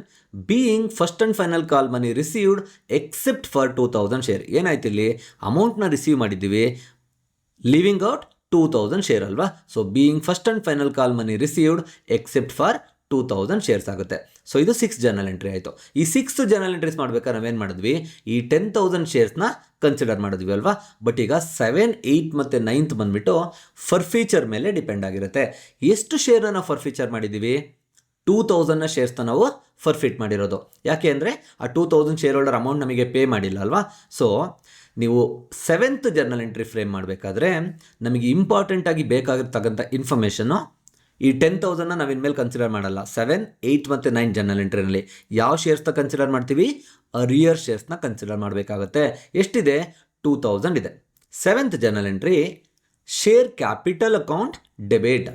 being first and final call money received except for 2000 share. ಏನಾಯ್ತು ಇಲ್ಲಿ, ಅಮೌಂಟ್ನ ರಿಸೀವ್ ಮಾಡಿದ್ದೀವಿ, ಲೀವಿಂಗ್ ಔಟ್ 2000 ಶೇರ್ ಅಲ್ವಾ. So being first and final call money received except for 2000 shares ಆಗುತ್ತೆ. So ಇದು 6 journal entry ಆಯಿತು. ಈ 6 journal entries ಮಾಡ್ಬೇಕಾದ್ರೆ ನಾವೇನು ಮಾಡಿದ್ವಿ, ಈ 10,000 ಶೇರ್ಸ್ನ ಕನ್ಸಿಡರ್ ಮಾಡಿದ್ವಿ ಅಲ್ವಾ. ಬಟ್ ಈಗ 7, 8 ಮತ್ತು 9 ಬಂದುಬಿಟ್ಟು ಫರ್ ಫೀಚರ್ ಮೇಲೆ ಡಿಪೆಂಡ್ ಆಗಿರುತ್ತೆ. ಎಷ್ಟು ಶೇರ್ನ ನಾವು ಫರ್ ಫೀಚರ್ ಮಾಡಿದ್ದೀವಿ, 2000ನ ಶೇರ್ಸ್ನ ನಾವು ಫರ್ಫಿಟ್ ಮಾಡಿರೋದು. ಯಾಕೆ ಅಂದರೆ ಆ 2000 ಶೇರ್ ಹೋಲ್ಡರ್ ಅಮೌಂಟ್ ನಮಗೆ ಪೇ ಮಾಡಿಲ್ಲ ಅಲ್ವಾ. ಸೊ ನೀವು 7th ಜರ್ನಲ್ ಎಂಟ್ರಿ ಫ್ರೇಮ್ ಮಾಡಬೇಕಾದ್ರೆ ನಮಗೆ ಇಂಪಾರ್ಟೆಂಟಾಗಿ ಬೇಕಾಗಿರ್ತಕ್ಕಂಥ ಇನ್ಫಾರ್ಮೇಷನ್ನು ಈ 10,000ನ ನಾವು ಇನ್ಮೇಲೆ ಕನ್ಸಿಡರ್ ಮಾಡಲ್ಲ. 7, 8 ಮತ್ತು 9 ಜರ್ನಲ್ ಎಂಟ್ರಿನಲ್ಲಿ ಯಾವ ಶೇರ್ಸ್ನ ಕನ್ಸಿಡರ್ ಮಾಡ್ತೀವಿ, ಅರಿಯರ್ ಶೇರ್ಸ್ನ ಕನ್ಸಿಡರ್ ಮಾಡಬೇಕಾಗುತ್ತೆ. ಎಷ್ಟಿದೆ, 2000 ಇದೆ. 7th journal entry share capital account debit.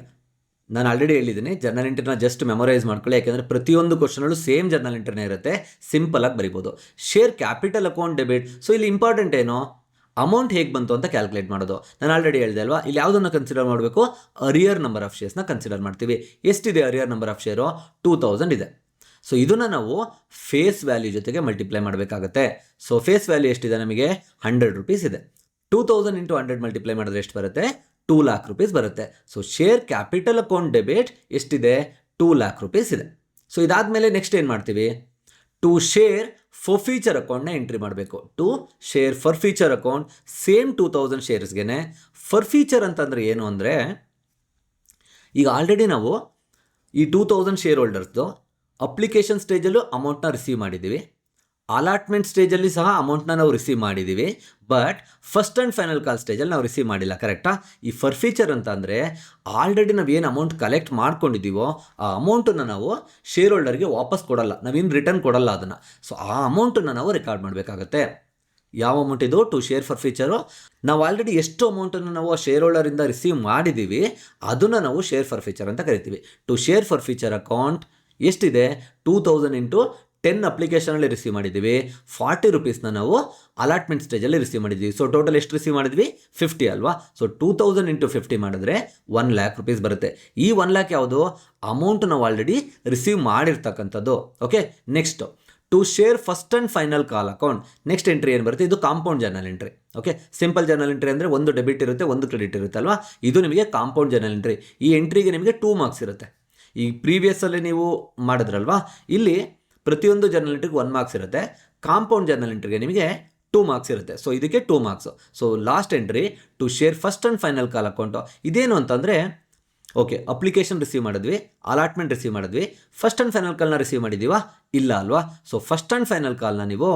ನಾನು ಆಲ್ರೆಡಿ ಹೇಳಿದ್ದೀನಿ, ಜರ್ನಲ್ ಎಂಟ್ರಿನ ಜಸ್ಟ್ ಮೆಮೊರೈಸ್ ಮಾಡ್ಕೊಳ್ಳಿ, ಯಾಕೆಂದರೆ ಪ್ರತಿಯೊಂದು ಕ್ವಶನಲ್ಲೂ ಸೇಮ್ ಜರ್ನಲ್ ಎಂಟ್ರಿನೇ ಇರುತ್ತೆ, ಸಿಂಪಲಾಗಿ ಬರಿಬೋದು. Share capital account debit. So ಇಲ್ಲಿ ಇಂಪಾರ್ಟೆಂಟ್ ಏನು, ಅಮೌಂಟ್ ಹೇಗೆ ಬಂತು ಅಂತ ಕ್ಯಾಲ್ಕುಲೇಟ್ ಮಾಡೋದು. ನಾನು ಆಲ್ರೆಡಿ ಹೇಳಿದೆ ಅಲ್ವಾ, ಇಲ್ಲಿ ಯಾವುದನ್ನು ಕನ್ಸಿಡರ್ ಮಾಡಬೇಕು, ಅರಿಯರ್ ನಂಬರ್ ಆಫ್ ಶೇರ್ಸ್ನ ಕನ್ಸಿಡರ್ ಮಾಡ್ತೀವಿ. ಎಷ್ಟಿದೆ ಅರಿಯರ್ ನಂಬರ್ ಆಫ್ ಶೇರು, 2000 ಇದೆ. ಸೊ ಇದನ್ನು ನಾವು ಫೇಸ್ ವ್ಯಾಲ್ಯೂ ಜೊತೆಗೆ ಮಲ್ಟಿಪ್ಲೈ ಮಾಡಬೇಕಾಗುತ್ತೆ. ಸೊ ಫೇಸ್ ವ್ಯಾಲ್ಯೂ ಎಷ್ಟಿದೆ, ನಮಗೆ 100 ರೂಪೀಸ್ ಇದೆ. 2000 ಇಂಟು 100 ಮಲ್ಟಿಪ್ಲೈ ಮಾಡಿದ್ರೆ ಎಷ್ಟು ಬರುತ್ತೆ, 2 lakh ರೂಪೀಸ್ ಬರುತ್ತೆ. So share capital account debit ಎಷ್ಟಿದೆ, 2 lakh ರೂಪೀಸ್ ಇದೆ. ಸೊ ಇದಾದಮೇಲೆ ನೆಕ್ಸ್ಟ್ ಏನು ಮಾಡ್ತೀವಿ, ಟು ಶೇರ್ ಫಾರ್ ಫೀಚರ್ ಅಕೌಂಟ್ನ ಎಂಟ್ರಿ ಮಾಡಬೇಕು. To share forfeiture account same 2000 ಶೇರ್ಸ್ಗೆ. ಫಾರ್ ಫೀಚರ್ ಅಂತಂದರೆ ಏನು ಅಂದರೆ, ಈಗ ಆಲ್ರೆಡಿ ನಾವು ಈ 2000 ಶೇರ್ ಹೋಲ್ಡರ್ಸ್ದು ಅಪ್ಲಿಕೇಶನ್ ಸ್ಟೇಜಲ್ಲೂ ಅಮೌಂಟ್ನ ರಿಸೀವ್ ಮಾಡಿದ್ದೀವಿ, ಅಲಾಟ್ಮೆಂಟ್ ಸ್ಟೇಜಲ್ಲಿ ಸಹ ಅಮೌಂಟ್ನ ನಾವು ರಿಸೀವ್ ಮಾಡಿದ್ದೀವಿ. But first and final call ಸ್ಟೇಜಲ್ಲಿ ನಾವು ರಿಸೀವ್ ಮಾಡಿಲ್ಲ. ಕರೆಕ್ಟಾ. ಈ ಫರ್ ಫೀಚರ್ ಅಂತ ಅಂದರೆ ಆಲ್ರೆಡಿ ನಾವು ಏನು ಅಮೌಂಟ್ ಕಲೆಕ್ಟ್ ಮಾಡ್ಕೊಂಡಿದ್ದೀವೋ ಆ ಅಮೌಂಟನ್ನು ನಾವು ಶೇರ್ ಹೋಲ್ಡರ್ಗೆ ವಾಪಸ್ ಕೊಡಲ್ಲ, ನಾವೇನು ರಿಟರ್ನ್ ಕೊಡಲ್ಲ ಅದನ್ನು. ಸೊ ಆ ಅಮೌಂಟನ್ನು ನಾವು ರೆಕಾರ್ಡ್ ಮಾಡಬೇಕಾಗತ್ತೆ. ಯಾವ ಅಮೌಂಟ್ ಇದು, ಟು ಶೇರ್ ಫರ್ ಫೀಚರು. ನಾವು ಆಲ್ರೆಡಿ ಎಷ್ಟು ಅಮೌಂಟನ್ನು ನಾವು ಆ ಶೇರ್ ಹೋಲ್ಡರಿಂದ ರಿಸೀವ್ ಮಾಡಿದ್ದೀವಿ ಅದನ್ನು ನಾವು ಶೇರ್ ಫರ್ ಫೀಚರ್ ಅಂತ ಕರಿತೀವಿ. To share forfeiture account ಎಷ್ಟಿದೆ, 2000 ಇಂಟು 10 ಅಪ್ಲಿಕೇಶನಲ್ಲಿ ರಿಸೀವ್ ಮಾಡಿದ್ದೀವಿ, 40 ರೂಪೀಸ್ನ ನಾವು ಅಲಾಟ್ಮೆಂಟ್ ಸ್ಟೇಜಲ್ಲಿ ರಿಸೀವ್ ಮಾಡಿದ್ದೀವಿ. ಸೊ ಟೋಟಲ್ ಎಷ್ಟು ರಿಸೀವ್ ಮಾಡಿದ್ವಿ, 50 ಅಲ್ವಾ. ಸೊ 2000 ಇಂಟು 50 ಮಾಡಿದ್ರೆ 1 lakh ರೂಪೀಸ್ ಬರುತ್ತೆ. ಈ 1 lakh ಯಾವುದು, ಅಮೌಂಟ್ ನಾವು ಆಲ್ರೆಡಿ ರಿಸೀವ್ ಮಾಡಿರ್ತಕ್ಕಂಥದ್ದು. Okay. Next to share first and final call account. Next entry ಏನು ಬರುತ್ತೆ, ಇದು compound journal entry. Okay. Simple journal entry ಅಂದರೆ ಒಂದು ಡೆಬಿಟ್ ಇರುತ್ತೆ, ಒಂದು ಕ್ರೆಡಿಟ್ ಇರುತ್ತೆ ಅಲ್ವಾ. ಇದು ನಿಮಗೆ ಕಾಂಪೌಂಡ್ ಜರ್ನಲ್ ಎಂಟ್ರಿ. ಈ ಎಂಟ್ರಿಗೆ ನಿಮಗೆ 2 marks ಇರುತ್ತೆ. ಈ ಪ್ರೀವಿಯಸ್ಸಲ್ಲಿ ನೀವು ಮಾಡಿದ್ರಲ್ವಾ, ಇಲ್ಲಿ ಪ್ರತಿಯೊಂದು ಜರ್ನಲ್ ಎಂಟ್ರಿಗೆ 1 marks ಇರುತ್ತೆ. ಕಾಂಪೌಂಡ್ ಜರ್ನಲ್ ಎಂಟ್ರಿಗೆ ನಿಮಗೆ 2 marks ಇರುತ್ತೆ. ಸೊ ಇದಕ್ಕೆ 2 marks. So last entry to share first and final call account ಇದೇನು ಅಂತಂದರೆ, ಓಕೆ, ಅಪ್ಲಿಕೇಶನ್ ರಿಸೀವ್ ಮಾಡಿದ್ವಿ, ಅಲಾಟ್ಮೆಂಟ್ ರಿಸೀವ್ ಮಾಡಿದ್ವಿ, ಫಸ್ಟ್ ಆ್ಯಂಡ್ ಫೈನಲ್ ಕಾಲ್ನ ರಿಸೀವ್ ಮಾಡಿದ್ದೀವಾ, ಇಲ್ಲ ಅಲ್ವಾ. ಸೊ ಫಸ್ಟ್ ಆ್ಯಂಡ್ ಫೈನಲ್ ಕಾಲ್ನ ನೀವು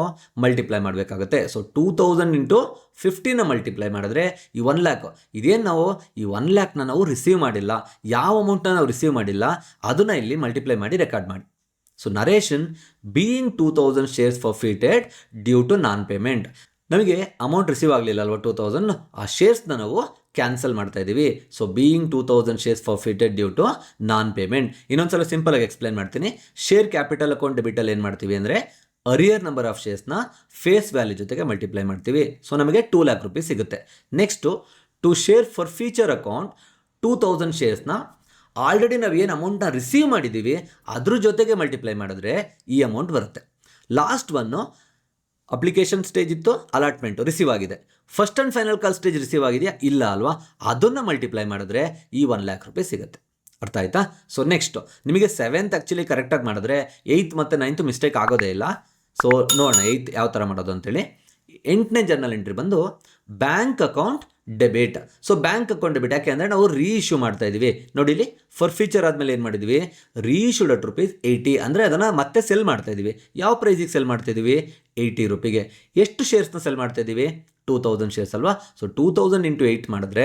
ಮಲ್ಟಿಪ್ಲೈ ಮಾಡಬೇಕಾಗುತ್ತೆ. ಸೊ 2000 ಇಂಟು 50ನ ಮಲ್ಟಿಪ್ಲೈ ಮಾಡಿದ್ರೆ ಈ 1 lakh, ಇದೇನು ನಾವು ಈ 1 lakhನ ನಾವು ರಿಸೀವ್ ಮಾಡಿಲ್ಲ, ಯಾವ ಅಮೌಂಟನ್ನ ನಾವು ರಿಸೀವ್ ಮಾಡಿಲ್ಲ ಅದನ್ನು ಇಲ್ಲಿ ಮಲ್ಟಿಪ್ಲೈ ಮಾಡಿ ರೆಕಾರ್ಡ್ ಮಾಡಿ. So narration being 2000 shares forfeited due to non payment. ನಮಗೆ ಅಮೌಂಟ್ ರಿಸೀವ್ ಆಗಲಿಲ್ಲ ಅಲ್ವಾ 2000, ಆ ಶೇರ್ಸ್ನ ನಾವು ಕ್ಯಾನ್ಸಲ್ ಮಾಡ್ತಾ ಇದ್ದೀವಿ. So being 2000 shares forfeited due to non payment. ಇನ್ನೊಂದ್ಸಲ ಸಿಂಪಲಾಗಿ ಎಕ್ಸ್ಪ್ಲೈನ್ ಮಾಡ್ತೀನಿ. ಶೇರ್ ಕ್ಯಾಪಿಟಲ್ ಅಕೌಂಟ್ ಡೆಬಿಟಲ್ಲಿ ಏನು ಮಾಡ್ತೀವಿ ಅಂದರೆ ಅರಿಯರ್ ನಂಬರ್ ಆಫ್ ಶೇರ್ಸ್ನ ಫೇಸ್ ವ್ಯಾಲ್ಯೂ ಜೊತೆಗೆ ಮಲ್ಟಿಪ್ಲೈ ಮಾಡ್ತೀವಿ. ಸೊ ನಮಗೆ 2 lakh ರೂಪೀಸ್ ಸಿಗುತ್ತೆ. Next to share forfeiture account 2000 ಶೇರ್ಸ್ನ ಆಲ್ರೆಡಿ ನಾವು ಏನು ಅಮೌಂಟ್ನ ರಿಸೀವ್ ಮಾಡಿದ್ದೀವಿ ಅದ್ರ ಜೊತೆಗೆ ಮಲ್ಟಿಪ್ಲೈ ಮಾಡಿದ್ರೆ ಈ ಅಮೌಂಟ್ ಬರುತ್ತೆ. ಲಾಸ್ಟ್ ಒನ್ನು ಅಪ್ಲಿಕೇಶನ್ ಸ್ಟೇಜ್ ಇತ್ತು, ಅಲಾಟ್ಮೆಂಟು ರಿಸೀವ್ ಆಗಿದೆ, first and final call stage receive ಆಗಿದೆಯಾ, ಇಲ್ಲ ಅಲ್ವಾ, ಅದನ್ನು ಮಲ್ಟಿಪ್ಲೈ ಮಾಡಿದ್ರೆ ಈ 1 lakh ರೂಪೀಸ್ ಸಿಗುತ್ತೆ. ಅರ್ಥ ಆಯ್ತಾ. ಸೊ ನೆಕ್ಸ್ಟು ನಿಮಗೆ 7th ಆ್ಯಕ್ಚುಲಿ ಕರೆಕ್ಟಾಗಿ ಮಾಡಿದ್ರೆ 8th ಮತ್ತು 9th ಮಿಸ್ಟೇಕ್ ಆಗೋದೇ ಇಲ್ಲ. ಸೊ ನೋಡೋಣ 8th ಯಾವ ಥರ ಮಾಡೋದು ಅಂತೇಳಿ. 8ನೇ ಜರ್ನಲ್ ಎಂಟ್ರಿ ಬಂದು bank account debit. So bank account debit ಯಾಕೆ ಅಂದರೆ ನಾವು ರೀಇಶ್ಯೂ ಮಾಡ್ತಾ ಇದ್ದೀವಿ. ನೋಡಿ ಇಲ್ಲಿ ಫರ್ ಫೀಚರ್ ಆದಮೇಲೆ ಏನು ಮಾಡಿದ್ವಿ, ರೀಇಶ್ಯೂಡ್ ಅಟ್ ₹80 ಅಂದರೆ ಅದನ್ನು ಮತ್ತೆ ಸೆಲ್ ಮಾಡ್ತಾ ಇದ್ದೀವಿ. ಯಾವ ಪ್ರೈಸಿಗೆ ಸೆಲ್ ಮಾಡ್ತಾ ಇದ್ದೀವಿ, 80 ರೂಪಿಗೆ. ಎಷ್ಟು ಶೇರ್ಸ್ನ ಸೆಲ್ ಮಾಡ್ತಾ ಇದ್ದೀವಿ, 2000 ಶೇರ್ಸ್ ಅಲ್ವಾ. ಸೊ 2000 ಇಂಟು 8 ಮಾಡಿದ್ರೆ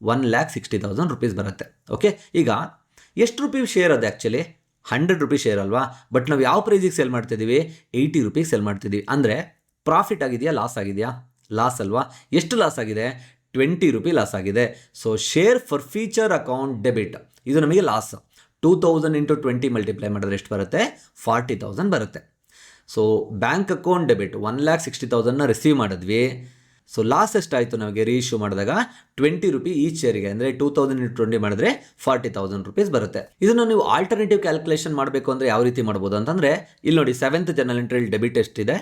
1,60,000 ರೂಪೀಸ್ ಬರುತ್ತೆ. ಓಕೆ. ಈಗ ಎಷ್ಟು ರೂಪಾಯಿ ಶೇರ್ ಅದು ಆ್ಯಕ್ಚುಲಿ 100 ರೂಪೀಸ್ ಶೇರ್ ಅಲ್ವಾ. ಬಟ್ ನಾವು ಯಾವ ಪ್ರೈಸಿಗೆ ಸೆಲ್ ಮಾಡ್ತಿದ್ದೀವಿ, 80 ರೂಪೀಗೆ ಸೆಲ್ ಮಾಡ್ತಿದ್ದೀವಿ. ಅಂದರೆ ಪ್ರಾಫಿಟ್ ಆಗಿದೆಯಾ, ಲಾಸ್ ಆಗಿದೆಯಾ, ಲಾಸ್ ಅಲ್ವಾ. ಎಷ್ಟು ಲಾಸ್ ಆಗಿದೆ, 20 ರೂಪಿ ಲಾಸ್ ಆಗಿದೆ. So share forfeiture account debit ಇದು ನಮಗೆ ಲಾಸ್. 2000 ಇಂಟು 20 ಮಲ್ಟಿಪ್ಲೈ ಮಾಡಿದ್ರೆ ಎಷ್ಟು ಬರುತ್ತೆ, 40,000 ಬರುತ್ತೆ. ಸೊ ಬ್ಯಾಂಕ್ ಅಕೌಂಟ್ ಡೆಬಿಟ್ 1,60,000ನ ರಿಸೀವ್ ಮಾಡಿದ್ವಿ, ಸೊ ಲಾಸ್ ಎಷ್ಟಾಯಿತು ನಮಗೆ ರೀಇಶ್ಯೂ ಮಾಡಿದಾಗ 20 ರೂಪಿ ಈಚ್ ಶೇರಿಗೆ, ಅಂದರೆ 2000 × 20 ಮಾಡಿದ್ರೆ 40,000 ರೂಪೀಸ್ ಬರುತ್ತೆ. ಇದನ್ನು ನೀವು ಆಲ್ಟರ್ನೇಟಿವ್ ಕ್ಯಾಲ್ಕುಲೇಷನ್ ಮಾಡಬೇಕು ಅಂದರೆ ಯಾವ ರೀತಿ ಮಾಡ್ಬೋದು ಅಂತಂದರೆ, ಇಲ್ಲಿ ನೋಡಿ 7th ಜರ್ನಲ್ ಎಂಟ್ರಿಯಲ್ಲಿ ಡೆಬಿಟ್ ಎಷ್ಟಿದೆ,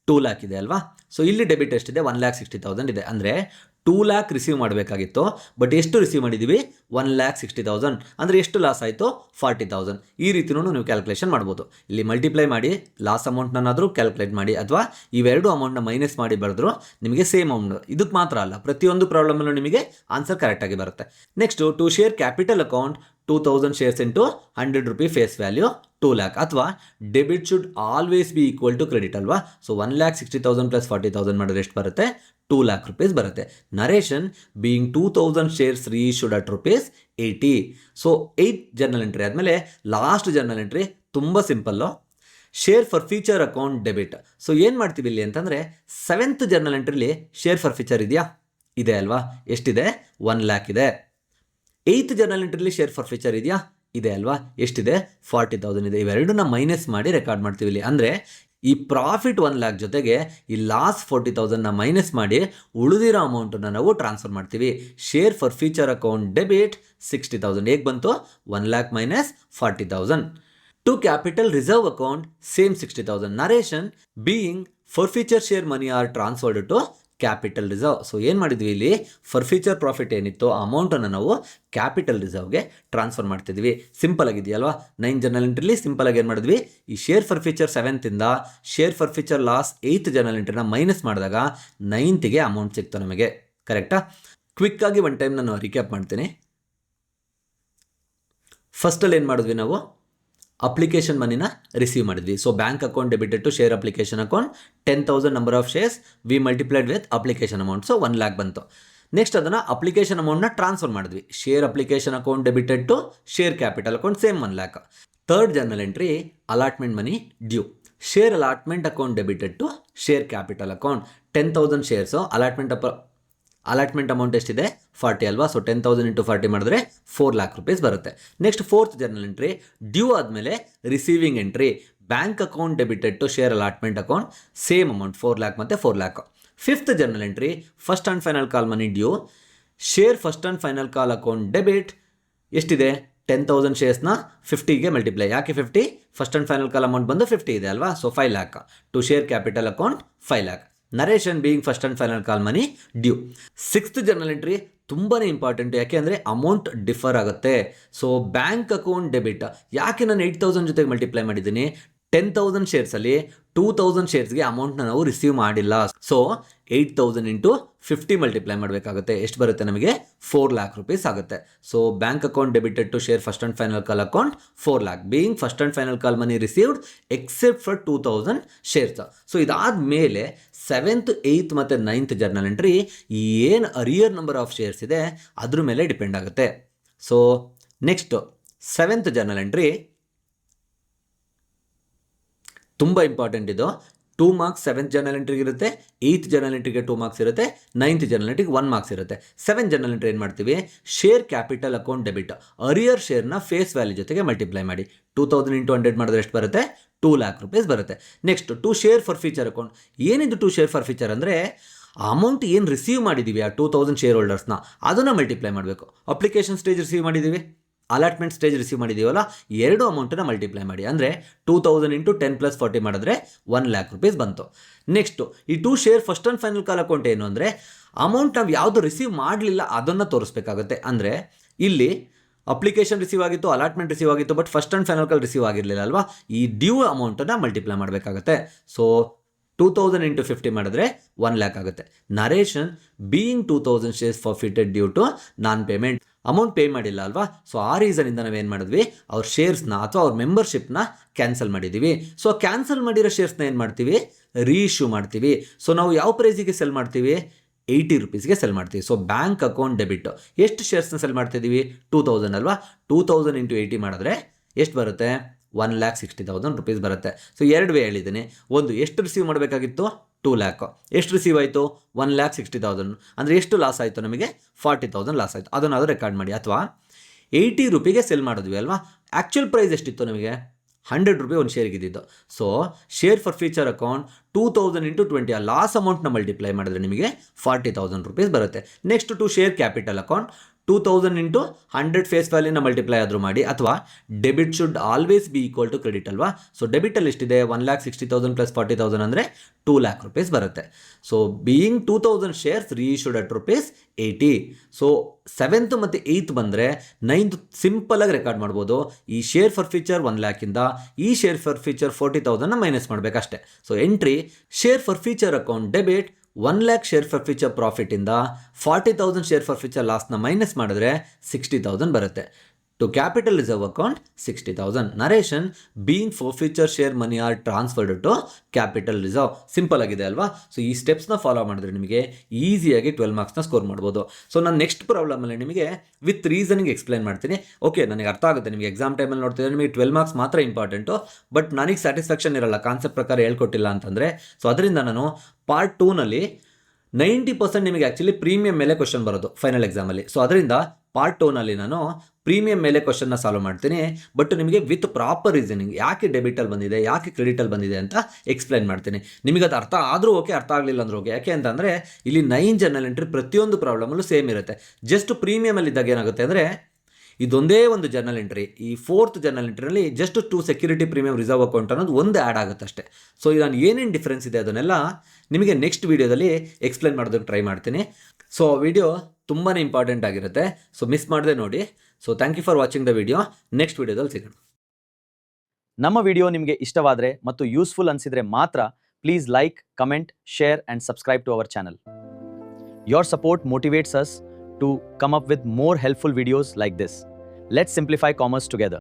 2 lakh ಇದೆ ಅಲ್ವಾ. ಸೊ ಇಲ್ಲಿ ಡೆಬಿಟ್ ಎಷ್ಟಿದೆ, 1,60,000 ಇದೆ. ಅಂದರೆ 2 lakh ರಿಸೀವ್ ಮಾಡಬೇಕಾಗಿತ್ತು, ಬಟ್ ಎಷ್ಟು ರಿಸೀವ್ ಮಾಡಿದ್ದೀವಿ, 1,60,000. ಅಂದರೆ ಎಷ್ಟು ಲಾಸ್ ಆಯಿತು, 40,000. ಈ ರೀತಿಯೂ ನೀವು ಕ್ಯಾಲ್ಕುಲೇಷನ್ ಮಾಡ್ಬೋದು. ಇಲ್ಲಿ ಮಲ್ಟಿಪ್ಲೈ ಮಾಡಿ ಲಾಸ್ ಅಮೌಂಟ್ನಾದರೂ ಕ್ಯಾಲ್ಕುಲೇಟ್ ಮಾಡಿ, ಅಥವಾ ಇವೆರಡು ಅಮೌಂಟ್ನ ಮೈನಸ್ ಮಾಡಿ ಬರೆದ್ರು ನಿಮಗೆ ಸೇಮ್ ಅಮೌಂಟ್. ಇದಕ್ಕೆ ಮಾತ್ರ ಅಲ್ಲ, ಪ್ರತಿಯೊಂದು ಪ್ರಾಬ್ಲಮಲ್ಲೂ ನಿಮಗೆ ಆನ್ಸರ್ ಕರೆಕ್ಟಾಗಿ ಬರುತ್ತೆ. Next to share capital account 2000 shares into 100 rupee face value 2 lakh, ಅಥವಾ debit should always be equal to credit ಅಲ್ವಾ. ಸೊ 1,60,000 ಪ್ಲಸ್ 40,000 ಮಾಡಿದ್ರೆ ಎಷ್ಟು ಬರುತ್ತೆ, 2 lakh rupees ಬರುತ್ತೆ. Narration being 2000 shares reissued at ₹80. So 8th journal entry ಆದಮೇಲೆ last journal entry ತುಂಬ simple, share for future account debit. So ಏನು ಮಾಡ್ತೀವಿ ಇಲ್ಲಿ ಅಂತಂದರೆ, 7th ಜರ್ನಲ್ ಎಂಟ್ರಿಲಿ ಶೇರ್ ಫಾರ್ ಫ್ಯೂಚರ್ ಇದೆಯಾ, ಇದೆ ಅಲ್ವಾ. ಎಷ್ಟಿದೆ, 1 lakh ಇದೆ. 8th ಜರ್ನಲ್ ಎಂಟ್ರಿಲಿ ಶೇರ್ ಫಾರ್ ಫ್ಯೂಚರ್ ಇದೆಯಾ, ಇದೆ ಅಲ್ವಾ. ಎಷ್ಟಿದೆ, 40,000 ಇದೆ. ಇವೆರಡನ್ನ ಮೈನಸ್ ಮಾಡಿ ರೆಕಾರ್ಡ್ ಮಾಡ್ತೀವಿ ಇಲ್ಲಿ. ಅಂದರೆ ಈ ಪ್ರಾಫಿಟ್ 1 lakh ಜೊತೆಗೆ ಈ ಲಾಸ್ 40,000ನ ಮೈನಸ್ ಮಾಡಿ ಉಳಿದಿರೋ ಅಮೌಂಟನ್ನು ನಾವು ಟ್ರಾನ್ಸ್ಫರ್ ಮಾಡ್ತೀವಿ. Share for future account debit 60,000 ಹೇಗೆ ಬಂತು, 1 lakh minus 40,000. To capital reserve account same 60,000. Narration being forfeiture share money are transferred to capital reserve. So ಏನು ಮಾಡಿದ್ವಿ ಇಲ್ಲಿ, ಫಾರ್ ಫ್ಯೂಚರ್ ಪ್ರಾಫಿಟ್ ಏನಿತ್ತು ಆ ಅಮೌಂಟನ್ನು ನಾವು ಕ್ಯಾಪಿಟಲ್ ರಿಸರ್ವ್ಗೆ ಟ್ರಾನ್ಸ್ಫರ್ ಮಾಡ್ತಿದ್ವಿ. ಸಿಂಪಲ್ ಆಗಿದೆಯಲ್ವಾ. 9th ಜರ್ನಲ್ ಎಂಟ್ರಿಲಿ ಸಿಂಪಲ್ ಆಗಿ ಏನು ಮಾಡಿದ್ವಿ, ಈ ಶೇರ್ ಫಾರ್ ಫ್ಯೂಚರ್ 7th ಇಂದ share for future loss 8th journal ಎಂಟ್ರಿನ ಮೈನಸ್ ಮಾಡಿದಾಗ 9th ಅಮೌಂಟ್ ಸಿಕ್ತು ನಮಗೆ. ಕರೆಕ್ಟಾ. ಕ್ವಿಕ್ಕಾಗಿ ಒನ್ ಟೈಮ್ ನಾನು ರಿಕ್ಯಾಪ್ ಮಾಡ್ತೀನಿ. ಫಸ್ಟಲ್ಲಿ ಏನು ಮಾಡಿದ್ವಿ ನಾವು, ಅಪ್ಲಿಕೇಶನ್ ಮನಿನ ರಿಸೀವ್ ಮಾಡಿದ್ವಿ. So bank account debited to share application account 10,000 number of shares we multiplied with application amount. So 1 lakh ಬಂತು. ನೆಕ್ಸ್ಟ್ ಅದನ್ನು ಅಪ್ಲಿಕೇಶನ್ ಅಮೌಂಟ್ನ ಟ್ರಾನ್ಸ್ಫರ್ ಮಾಡಿದ್ವಿ. Share application account debited to share capital account same 1 lakh. 3rd journal entry allotment money due. Share allotment account debited to share capital account 10,000 shares. Allotment amount ಎಷ್ಟಿದೆ, 40 ಅಲ್ವಾ. So 10,000 × 40 ಮಾಡಿದ್ರೆ 4 lakh rupees ಬರುತ್ತೆ. Next 4th journal entry due ಆದಮೇಲೆ receiving entry, bank account debited to share allotment account same amount 4 lakh ಮತ್ತು 4 lakh. 5th journal entry first and final call money due, share first and final call account debit ಎಷ್ಟಿದೆ, 10,000 ಶೇರ್ಸ್ನ 50ಗೆ multiply. ಯಾಕೆ 50, first and final call amount ಬಂದು 50 ಇದೆ ಅಲ್ವಾ. So 5 lakh to share capital account 5 lakh. Narration being first and final call money due. 6th journal entry ತುಂಬಾ important, ಯಾಕೆ ಅಂದರೆ ಅಮೌಂಟ್ ಡಿಫರ್ ಆಗುತ್ತೆ. ಸೊ ಬ್ಯಾಂಕ್ ಅಕೌಂಟ್ ಡೆಬಿಟ್, ಯಾಕೆ ನಾನು 8,000 ಜೊತೆಗೆ ಮಲ್ಟಿಪ್ಲೈ ಮಾಡಿದ್ದೀನಿ, 10,000 ಶೇರ್ಸಲ್ಲಿ 2,000 ಶೇರ್ಸ್ಗೆ ಅಮೌಂಟ್ನ ನಾವು ರಿಸೀವ್ ಮಾಡಿಲ್ಲ. ಸೊ 8,000 × 50 ಮಲ್ಟಿಪ್ಲೈ ಮಾಡಬೇಕಾಗುತ್ತೆ. ಎಷ್ಟು ಬರುತ್ತೆ ನಮಗೆ, 4 lakh rupees ಆಗುತ್ತೆ. So bank account debited to share first and final call account 4 lakh being first and final call money received except for 2,000 shares. So ಇದಾದ ಮೇಲೆ 7th 8th ಮತ್ತು 9th ಜರ್ನಲ್ ಎಂಟ್ರಿ ಏನು ಅರಿಯರ್ number of shares ಇದೆ ಅದ್ರ ಮೇಲೆ depend ಆಗುತ್ತೆ. So next 7th journal entry ತುಂಬ important. ಇದು 2 marks 7th ಜರ್ನಲ್ ಎಂಟ್ರಿಗೆ ಇರುತ್ತೆ, 8th ಜರ್ನಲ್ ಎಂಟ್ರಿಗೆ 2 marks ಇರುತ್ತೆ, 9th ಜರ್ನಲ್ ಎಂಟ್ರಿಗೆ 1 marks ಇರುತ್ತೆ. 7th ಜರ್ನಲ್ ಎಂಟ್ರಿ ಏನು ಮಾಡ್ತೀವಿ, share capital account debit arrear ಶೇರ್ನ ಫೇಸ್ ವ್ಯಾಲ್ಯೂ ಜೊತೆಗೆ ಮಲ್ಟಿಪ್ಲೈ ಮಾಡಿ 2,000 × 100 ಮಾಡಿದ್ರೆ ಎಷ್ಟು ಬರುತ್ತೆ, 2 lakh rupees ಬರುತ್ತೆ. Next to share for future account. ಏನಿದು ಟು ಶೇರ್ ಫಾರ್ ಫ್ಯೂಚರ್ ಅಂದರೆ, ಅಮೌಂಟ್ ಏನು ರಿಸೀವ್ ಮಾಡಿದ್ದೀವಿ ಆ 2,000 ಶೇರ್ ಹೋಲ್ಡರ್ಸ್ನ ಅದನ್ನು ಮಲ್ಟಿಪ್ಲೈ ಮಾಡಬೇಕು. ಅಪ್ಲಿಕೇಶನ್ ಸ್ಟೇಜ್ ರಿಸೀವ್ ಮಾಡಿದ್ದೀವಿ, ಅಲಾಟ್ಮೆಂಟ್ ಸ್ಟೇಜ್ ರಿಸೀವ್ ಮಾಡಿದ್ದೀವಲ್ಲ, ಎರಡು ಅಮೌಂಟನ್ನು ಮಲ್ಟಿಪ್ಲೈ ಮಾಡಿ. ಅಂದರೆ 2,000 × 10 + 40 ಮಾಡಿದ್ರೆ 1 lakh rupees ಬಂತು. ನೆಕ್ಸ್ಟು ಈ to share first and final call account ಏನು ಅಂದರೆ, ಅಮೌಂಟ್ ನಾವು ಯಾವುದು ರಿಸೀವ್ ಮಾಡಲಿಲ್ಲ ಅದನ್ನು ತೋರಿಸ್ಬೇಕಾಗುತ್ತೆ. ಅಂದರೆ ಇಲ್ಲಿ ಅಪ್ಲಿಕೇಶನ್ ರಿಸೀವ್ ಆಗಿತ್ತು, ಅಲಾಟ್ಮೆಂಟ್ ರಿಸೀವ್ ಆಗಿತ್ತು, but first and final call receive ಆಗಿರಲಿಲ್ಲ ಅಲ್ವಾ. ಈ ಡ್ಯೂ ಅಮೌಂಟನ್ನು ಮಲ್ಟಿಪ್ಲೈ ಮಾಡಬೇಕಾಗುತ್ತೆ. ಸೊ 2,000 × 50 ಮಾಡಿದ್ರೆ 1 lakh ಆಗುತ್ತೆ. Narration being 2,000 shares forfeited due to non payment, amount pay ಮಾಡಿಲ್ಲ ಅಲ್ವಾ. ಸೊ ಆ ರೀಸನಿಂದ ನಾವೇನು ಮಾಡಿದ್ವಿ, ಅವ್ರ ಶೇರ್ಸ್ನ ಅಥವಾ ಅವ್ರ ಮೆಂಬರ್ಶಿಪ್ನ ಕ್ಯಾನ್ಸಲ್ ಮಾಡಿದ್ದೀವಿ. ಸೊ ಕ್ಯಾನ್ಸಲ್ ಮಾಡಿರೋ ಶೇರ್ಸ್ನ ಏನು ಮಾಡ್ತೀವಿ, ರೀಇಶ್ಯೂ ಮಾಡ್ತೀವಿ. ಸೊ ನಾವು ಯಾವ ಪ್ರೈಸಿಗೆ ಸೆಲ್ ಮಾಡ್ತೀವಿ, 80 rupeesಗೆ ಸೆಲ್ ಮಾಡ್ತೀವಿ. ಸೊ ಬ್ಯಾಂಕ್ ಅಕೌಂಟ್ ಡೆಬಿಟ್ ಎಷ್ಟು ಶೇರ್ಸ್ನ ಸೆಲ್ ಮಾಡ್ತಿದ್ದೀವಿ, 2,000 ಅಲ್ವಾ. 2,000 × 80 ಮಾಡಿದ್ರೆ ಎಷ್ಟು ಬರುತ್ತೆ, 1,60,000 rupees ಬರುತ್ತೆ. ಸೊ 2 ವೇ ಹೇಳಿದ್ದೀನಿ. ಒಂದು, ಎಷ್ಟು ರಿಸೀವ್ ಮಾಡಬೇಕಾಗಿತ್ತು, 2 lakh. ಎಷ್ಟು ರಿಸೀವ್ ಆಯಿತು, 1,60,000. ಅಂದರೆ ಎಷ್ಟು ಲಾಸ್ ಆಯಿತು ನಮಗೆ, 40,000 ಲಾಸ್ ಆಯಿತು. ಅದನ್ನಾದರೂ ರೆಕಾರ್ಡ್ ಮಾಡಿ. ಅಥವಾ 80 rupeesಗೆ ಸೆಲ್ ಮಾಡಿದ್ವಿ ಅಲ್ವಾ. ಆ್ಯಕ್ಚುಯಲ್ ಪ್ರೈಸ್ ಎಷ್ಟಿತ್ತು ನಮಗೆ, ₹100 ಒಂದು ಶೇರ್ಗೆ ಇದ್ದಿದ್ದು. So share for future account 2000 into 20 ಆ ಲಾಸ್ ಅಮೌಂಟ್ನ ಮಲ್ಟಿಪ್ಲೈ ಮಾಡಿದ್ರೆ ನಿಮಗೆ ₹40,000 ಬರುತ್ತೆ. Next to share capital account 2000 into 100 face ವ್ಯಾಲ್ಯೂನ ಮಲ್ಟಿಪ್ಲೈ ಆದರೂ ಮಾಡಿ, ಅಥವಾ debit should always be equal to credit ಅಲ್ವಾ. ಸೊ ಡೆಬಿಟಲ್ಲಿ ಎಷ್ಟಿದೆ, 1,60,000 ಪ್ಲಸ್ 40,000 ಅಂದರೆ ₹2,00,000 ಬರುತ್ತೆ. So being 2000 shares reissued at ₹80. So 7th ಮತ್ತು 8th ಬಂದರೆ 9th ಸಿಂಪಲಾಗಿ ರೆಕಾರ್ಡ್ ಮಾಡ್ಬೋದು. ಈ ಶೇರ್ ಫಾರ್ ಫ್ಯೂಚರ್ 1,00,000ಇಂದ ಈ ಶೇರ್ ಫಾರ್ ಫ್ಯೂಚರ್ 40,000ನ ಮೈನಸ್ ಮಾಡಬೇಕಷ್ಟೆ. So entry share for future account debit 1,00,000 share for future ಪ್ರಾಫಿಟಿಂದ 40,000 ಶೇರ್ ಫಾರ್ ಫ್ಯೂಚರ್ ಲಾಸ್ನ ಮೈನಸ್ ಮಾಡಿದ್ರೆ 60,000 ಬರುತ್ತೆ. To capital reserve account 60,000. Narration being forfeiture share money are transferred to capital reserve. Simple ಆಗಿದೆ ಅಲ್ವಾ. So ಈ ಸ್ಟೆಪ್ಸ್ನ follow ಮಾಡಿದ್ರೆ ನಿಮಗೆ ಈಸಿಯಾಗಿ 12 ಮಾರ್ಕ್ಸ್ನ ಸ್ಕೋರ್ ಮಾಡ್ಬೋದು. ಸೊ ನಾನು ನೆಕ್ಸ್ಟ್ ಪ್ರಾಬ್ಲಮಲ್ಲಿ ನಿಮಗೆ ವಿತ್ ರೀಸನಿಂಗ್ ಎಕ್ಸ್ಪ್ಲೈನ್ ಮಾಡ್ತೀನಿ. ಓಕೆ, ನನಗೆ ಅರ್ಥ ಆಗುತ್ತೆ, ನಿಮಗೆ ಎಕ್ಸಾಮ್ ಟೈಮಲ್ಲಿ ನೋಡ್ತಿದ್ರೆ ನಿಮಗೆ 12 ಮಾರ್ಕ್ಸ್ ಮಾತ್ರ ಇಂಪಾರ್ಟೆಂಟು, ಬಟ್ ನನಗೆ ಸ್ಯಾಟಿಸ್ಫ್ಯಾಕ್ಷನ್ ಇರಲ್ಲ ಕಾನ್ಸೆಪ್ಟ್ ಪ್ರಕಾರ ಹೇಳ್ಕೊಟ್ಟಿಲ್ಲ ಅಂತಂದರೆ. ಸೊ ಅದರಿಂದ ನಾನು ಪಾರ್ಟ್ 2ನಲ್ಲಿ 90% ನಿಮಗೆ ಆ್ಯಕ್ಚುಲಿ ಪ್ರೀಮಿಯಂ ಮೇಲೆ ಕ್ವಶನ್ ಬರೋದು ಫೈನಲ್ ಎಕ್ಸಾಮಲ್ಲಿ. ಸೊ ಅದರಿಂದ ಪಾರ್ಟ್ 2ನಲ್ಲಿ ನಾನು ಪ್ರೀಮಿಯಂ ಮೇಲೆ ಕ್ವಶನ್ನ ಸಾಲ್ವ್ ಮಾಡ್ತೀನಿ, ಬಟ್ ನಿಮಗೆ ವಿತ್ ಪ್ರಾಪರ್ ರೀಸನಿಂಗ್ ಯಾಕೆ ಡೆಬಿಟಲ್ಲಿ ಬಂದಿದೆ, ಯಾಕೆ ಕ್ರೆಡಿಟಲ್ಲಿ ಬಂದಿದೆ ಅಂತ ಎಕ್ಸ್ಪ್ಲೈನ್ ಮಾಡ್ತೀನಿ. ನಿಮಗೆ ಅದು ಅರ್ಥ ಆದರೂ ಓಕೆ, ಅರ್ಥ ಆಗಲಿಲ್ಲ ಅಂದ್ರೂ ಓಕೆ. ಯಾಕೆ ಅಂತಂದರೆ ಇಲ್ಲಿ 9 ಜರ್ನಲ್ ಎಂಟ್ರಿ ಪ್ರತಿಯೊಂದು ಪ್ರಾಬ್ಲಮಲ್ಲೂ ಸೇಮ್ ಇರುತ್ತೆ. ಜಸ್ಟ್ ಪ್ರೀಮಿಯಮಲ್ಲಿ ಇದ್ದಾಗ ಏನಾಗುತ್ತೆ ಅಂದರೆ ಇದೊಂದೇ ಒಂದು ಜರ್ನಲ್ ಎಂಟ್ರಿ, ಈ 4th ಜರ್ನಲ್ ಎಂಟ್ರಿನಲ್ಲಿ just to security premium reserve account ಅನ್ನೋದು ಒಂದು ಆ್ಯಡ್ ಆಗುತ್ತೆ ಅಷ್ಟೇ. ಸೊ ನಾನು ಏನೇನು ಡಿಫ್ರೆನ್ಸ್ ಇದೆ ಅದನ್ನೆಲ್ಲ ನಿಮಗೆ ನೆಕ್ಸ್ಟ್ ವೀಡಿಯೋದಲ್ಲಿ ಎಕ್ಸ್ಪ್ಲೈನ್ ಮಾಡೋದಕ್ಕೆ ಟ್ರೈ ಮಾಡ್ತೀನಿ. ಸೊ ಆ ವಿಡಿಯೋ ತುಂಬಾ ಇಂಪಾರ್ಟೆಂಟ್ ಆಗಿರುತ್ತೆ. ಸೊ ಮಿಸ್ ಮಾಡದೆ ನೋಡಿ. So thank you for watching the video. Next ವಿಡಿಯೋದಲ್ಲಿ ಸಿಗೋಣ. ನಮ್ಮ ವಿಡಿಯೋ ನಿಮಗೆ ಇಷ್ಟವಾದರೆ ಮತ್ತು ಯೂಸ್ಫುಲ್ ಅನಿಸಿದರೆ ಮಾತ್ರ please like, comment, share and subscribe to our channel. Your support motivates us to come up with more helpful videos like this. Let's simplify commerce together.